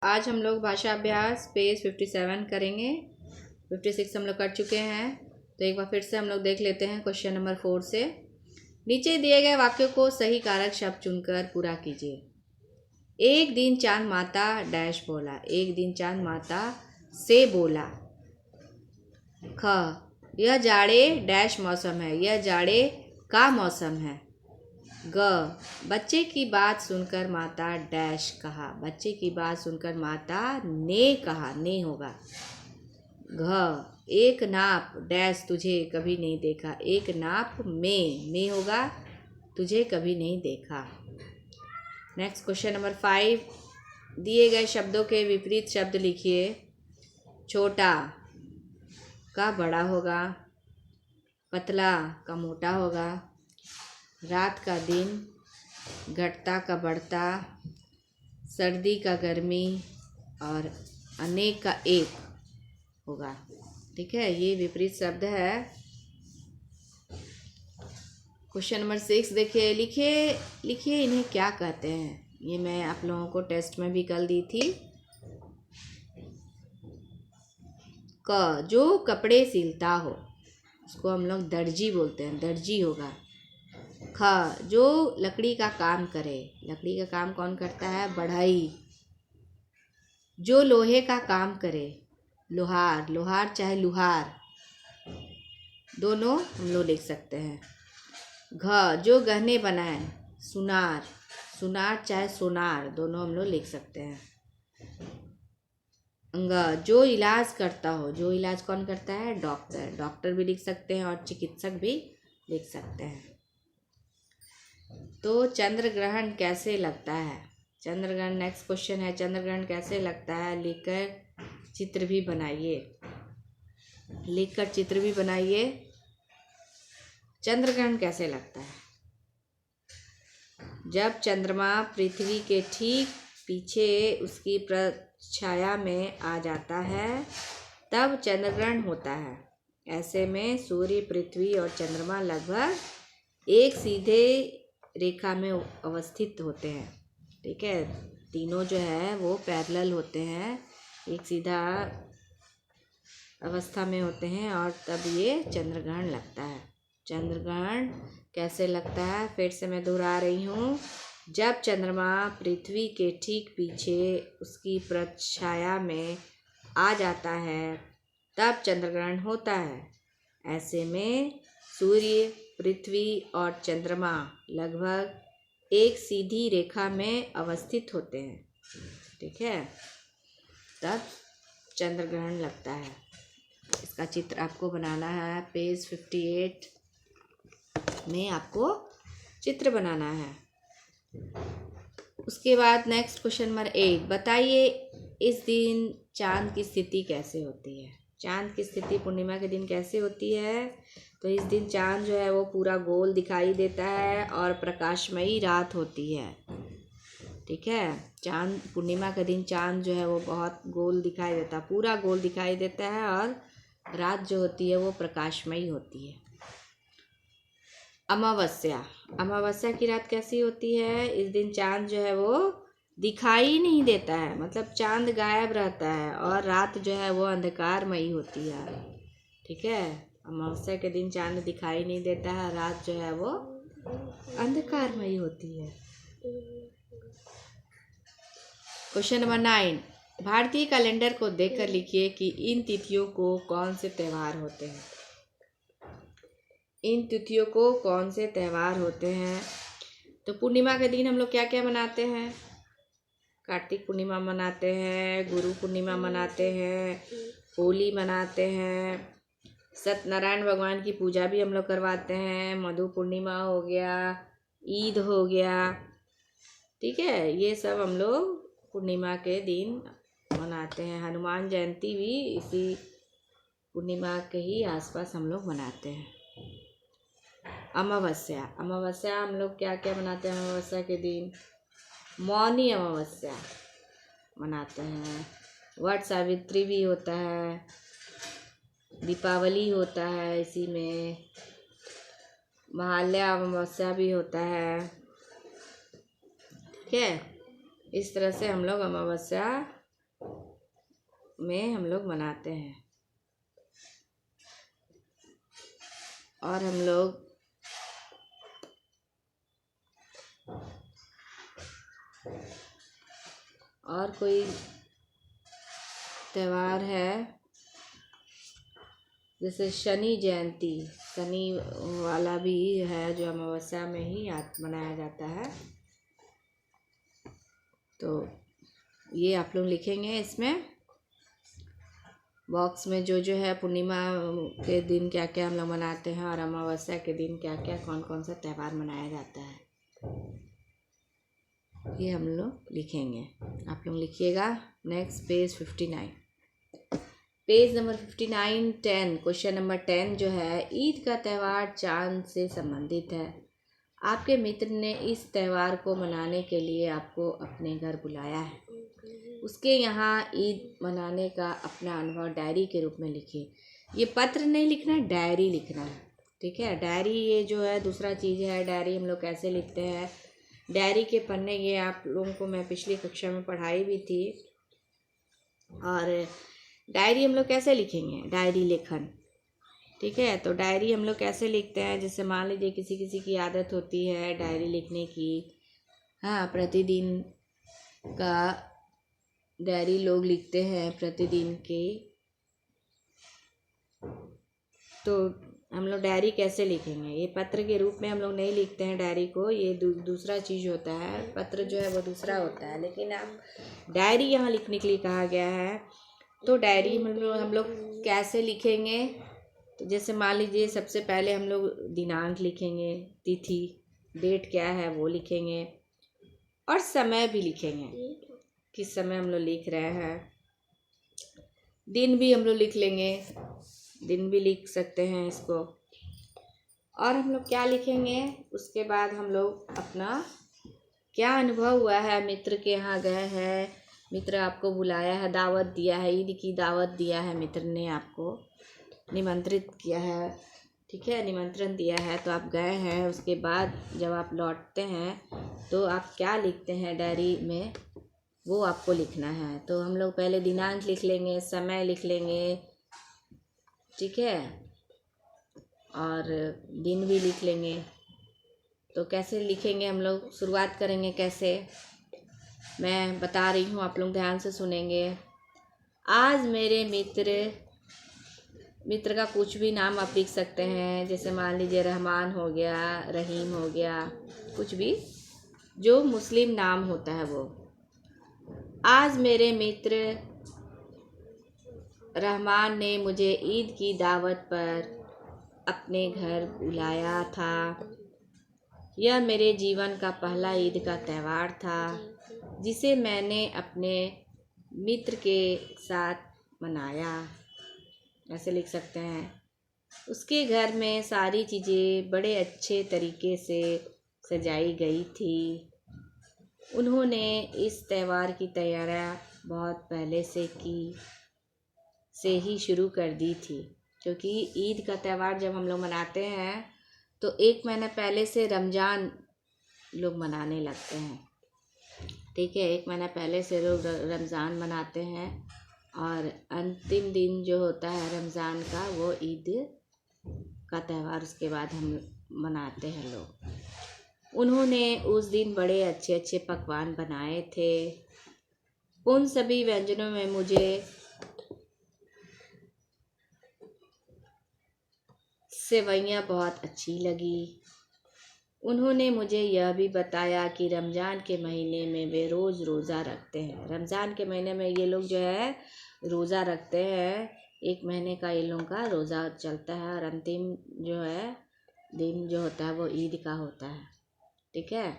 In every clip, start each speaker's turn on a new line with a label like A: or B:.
A: आज हम लोग भाषा अभ्यास पेज 57 करेंगे। 56 हम लोग कर चुके हैं, तो एक बार फिर से हम लोग देख लेते हैं क्वेश्चन नंबर 4 से। नीचे दिए गए वाक्यों को सही कारक शब्द चुनकर पूरा कीजिए। एक दिन चांद माता डैश बोला। एक दिन चांद माता से बोला। ख, यह जाड़े डैश मौसम है। यह जाड़े का मौसम है। ग, बच्चे की बात सुनकर माता डैश कहा। बच्चे की बात सुनकर माता ने कहा। ने होगा। घ, एक नाप डैश तुझे कभी नहीं देखा। एक नाप में होगा तुझे कभी नहीं देखा। नेक्स्ट क्वेश्चन नंबर 5, दिए गए शब्दों के विपरीत शब्द लिखिए। छोटा का बड़ा होगा, पतला का मोटा होगा, रात का दिन, घटता का बढ़ता, सर्दी का गर्मी और अनेक का एक होगा। ठीक है, ये विपरीत शब्द है। क्वेश्चन नंबर 6 देखिए। लिखिए इन्हें क्या कहते हैं। ये मैं आप लोगों को टेस्ट में भी कल दी थी। क, जो कपड़े सिलता हो उसको हम लोग दर्जी बोलते हैं। दर्जी होगा। ख, जो लकड़ी का काम करे। लकड़ी का काम कौन करता है? बढ़ई। जो लोहे का काम करे, लोहार। लोहार चाहे लुहार, दोनों हम लोग लिख सकते हैं। घ, जो गहने बनाए, सुनार। सुनार चाहे सोनार, दोनों हम लोग लिख सकते हैं। अंग, जो इलाज करता हो। जो इलाज कौन करता है? डॉक्टर। डॉक्टर भी लिख सकते हैं और चिकित्सक भी लिख सकते हैं। तो चंद्र ग्रहण कैसे लगता है? चंद्र ग्रहण नेक्स्ट क्वेश्चन है। चंद्र ग्रहण कैसे लगता है लिखकर चित्र भी बनाइए। लिखकर चित्र भी बनाइए। चंद्र ग्रहण कैसे लगता है? जब चंद्रमा पृथ्वी के ठीक पीछे उसकी छाया में आ जाता है तब चंद्र ग्रहण होता है। ऐसे में सूर्य, पृथ्वी और चंद्रमा लगभग एक सीधे रेखा में अवस्थित होते हैं। ठीक है, तीनों जो है वो पैरेलल होते हैं, एक सीधा अवस्था में होते हैं और तब ये चंद्र ग्रहण लगता है। चंद्र ग्रहण कैसे लगता है? फिर से मैं दोहरा रही हूँ। जब चंद्रमा पृथ्वी के ठीक पीछे उसकी प्रछाया में आ जाता है तब चंद्र ग्रहण होता है। ऐसे में सूर्य, पृथ्वी और चंद्रमा लगभग एक सीधी रेखा में अवस्थित होते हैं। ठीक है, तब चंद्र ग्रहण लगता है। इसका चित्र आपको बनाना है। पेज 58 में आपको चित्र बनाना है। उसके बाद नेक्स्ट क्वेश्चन नंबर 8, बताइए इस दिन चांद की स्थिति कैसे होती है। चांद की स्थिति पूर्णिमा के दिन कैसे होती है? तो इस दिन चांद जो है वो पूरा गोल दिखाई देता है और प्रकाशमयी रात होती है। ठीक है, चांद पूर्णिमा के दिन चांद जो है वो बहुत गोल दिखाई देता है, पूरा गोल दिखाई देता है और रात जो होती है वो प्रकाशमयी होती है। अमावस्या। अमावस्या की रात कैसी होती है? इस दिन चांद जो है वो दिखाई नहीं देता है, मतलब चांद गायब रहता है और रात जो है वो अंधकारमयी होती है। ठीक है, अमावस्या के दिन चांद दिखाई नहीं देता है, रात जो है वो अंधकारमयी होती है। क्वेश्चन नंबर 9, भारतीय कैलेंडर को देखकर लिखिए कि इन तिथियों को कौन से त्योहार होते हैं। इन तिथियों को कौन से त्योहार होते हैं? तो पूर्णिमा के दिन हम लोग क्या क्या मनाते हैं? कार्तिक पूर्णिमा मनाते हैं, गुरु पूर्णिमा मनाते हैं, होली मनाते हैं, सत्यनारायण भगवान की पूजा भी हम लोग करवाते हैं, मधु पूर्णिमा हो गया, ईद हो गया। ठीक है, ये सब हम लोग पूर्णिमा के दिन मनाते हैं। हनुमान जयंती भी इसी पूर्णिमा के ही आसपास हम लोग मनाते हैं। अमावस्या। अमावस्या हम लोग क्या क्या मनाते हैं अमावस्या के दिन? मौनी अमावस्या मनाते हैं, वट सावित्री भी होता है, दीपावली होता है, इसी में महालया अमावस्या भी होता है। ठीक है, इस तरह से हम लोग अमावस्या में हम लोग मनाते हैं। और हम लोग और कोई त्यौहार है जैसे शनि जयंती, शनि वाला भी है जो अमावस्या में ही याद मनाया जाता है। तो ये आप लोग लिखेंगे इसमें बॉक्स में जो जो है पूर्णिमा के दिन क्या क्या हम लोग मनाते हैं और अमावस्या के दिन क्या क्या कौन कौन सा त्यौहार मनाया जाता है, ये हम लोग लिखेंगे। आप लोग लिखिएगा। Next page 59, page number 59 10, question number 10 जो है, ईद का त्यौहार चांद से संबंधित है। आपके मित्र ने इस त्यौहार को मनाने के लिए आपको अपने घर बुलाया है। उसके यहाँ ईद मनाने का अपना अनुभव डायरी के रूप में लिखिए। ये पत्र नहीं लिखना है, डायरी लिखना है, ठीक है। डायरी ये जो है दूसरा चीज़ है। डायरी हम लोग कैसे लिखते हैं, डायरी के पन्ने ये आप लोगों को मैं पिछली कक्षा में पढ़ाई भी थी। और डायरी हम लोग कैसे लिखेंगे, डायरी लेखन, ठीक है। तो डायरी हम लोग कैसे लिखते हैं, जैसे मान लीजिए किसी किसी की आदत होती है डायरी लिखने की, हाँ, प्रतिदिन का डायरी लोग लिखते हैं प्रतिदिन की। तो हम लोग डायरी कैसे लिखेंगे, ये पत्र के रूप में हम लोग नहीं लिखते हैं डायरी को, ये दूसरा चीज़ होता है। पत्र जो है वो दूसरा होता है, लेकिन आप डायरी यहाँ लिखने के लिए कहा गया है। तो डायरी हम लोग कैसे लिखेंगे, तो जैसे मान लीजिए सबसे पहले हम लोग दिनांक लिखेंगे, तिथि, डेट क्या है वो लिखेंगे, और समय भी लिखेंगे, किस समय हम लोग लिख रहे हैं। दिन भी हम लोग लिख लेंगे, दिन भी लिख सकते हैं इसको। और हम लोग क्या लिखेंगे, उसके बाद हम लोग अपना क्या अनुभव हुआ है, मित्र के यहाँ गए हैं, मित्र आपको बुलाया है, दावत दिया है, ईद की दावत दिया है, मित्र ने आपको निमंत्रित किया है, ठीक है, निमंत्रण दिया है, तो आप गए हैं। उसके बाद जब आप लौटते हैं तो आप क्या लिखते हैं डायरी में, वो आपको लिखना है। तो हम लोग पहले दिनांक लिख लेंगे, समय लिख लेंगे, ठीक है, और दिन भी लिख लेंगे। तो कैसे लिखेंगे हम लोग, शुरुआत करेंगे कैसे, मैं बता रही हूँ, आप लोग ध्यान से सुनेंगे। आज मेरे मित्र का कुछ भी नाम आप लिख सकते हैं, जैसे मान लीजिए रहमान हो गया, रहीम हो गया, कुछ भी जो मुस्लिम नाम होता है वो। आज मेरे मित्र रहमान ने मुझे ईद की दावत पर अपने घर बुलाया था। यह मेरे जीवन का पहला ईद का त्यौहार था जिसे मैंने अपने मित्र के साथ मनाया, ऐसे लिख सकते हैं। उसके घर में सारी चीज़ें बड़े अच्छे तरीके से सजाई गई थी। उन्होंने इस त्यौहार की तैयारियां बहुत पहले से ही शुरू कर दी थी, क्योंकि ईद का त्यौहार जब हम लोग मनाते हैं तो एक महीना पहले से रमज़ान लोग मनाने लगते हैं, ठीक है। एक महीना पहले से लोग रमज़ान मनाते हैं और अंतिम दिन जो होता है रमज़ान का वो ईद का त्यौहार उसके बाद हम मनाते हैं लोग। उन्होंने उस दिन बड़े अच्छे अच्छे पकवान बनाए थे। उन सभी व्यंजनों में मुझे सेवइयाँ बहुत अच्छी लगी। उन्होंने मुझे यह भी बताया कि रमज़ान के महीने में वे रोज़ रोज़ा रखते हैं। रमज़ान के महीने में ये लोग जो है रोज़ा रखते हैं, एक महीने का इन लोगों का रोज़ा चलता है और अंतिम जो है दिन जो होता है वो ईद का होता है, ठीक है।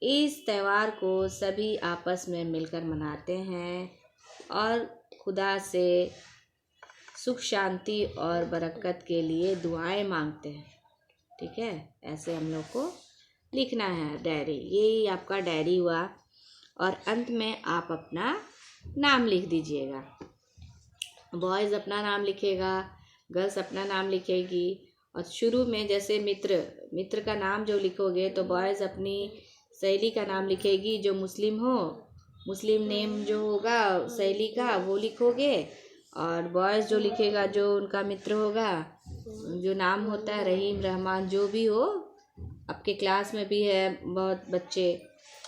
A: इस त्यौहार को सभी आपस में मिलकर मनाते हैं और खुदा से सुख शांति और बरकत के लिए दुआएं मांगते हैं, ठीक है। ऐसे हम लोग को लिखना है डायरी। यही आपका डायरी हुआ और अंत में आप अपना नाम लिख दीजिएगा। बॉयज़ अपना नाम लिखेगा, गर्ल्स अपना नाम लिखेगी, और शुरू में जैसे मित्र का नाम जो लिखोगे तो बॉयज़ अपनी सहेली का नाम लिखेगी जो मुस्लिम हो, मुस्लिम नेम जो होगा सहेली का वो लिखोगे, और बॉयज़ जो लिखेगा जो उनका मित्र होगा, जो नाम होता है रहीम रहमान जो भी हो, आपके क्लास में भी है बहुत बच्चे,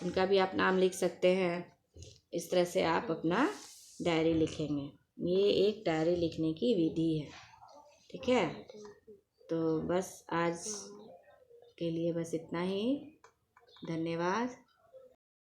A: उनका भी आप नाम लिख सकते हैं। इस तरह से आप अपना डायरी लिखेंगे। ये एक डायरी लिखने की विधि है, ठीक है। तो बस आज के लिए बस इतना ही। धन्यवाद।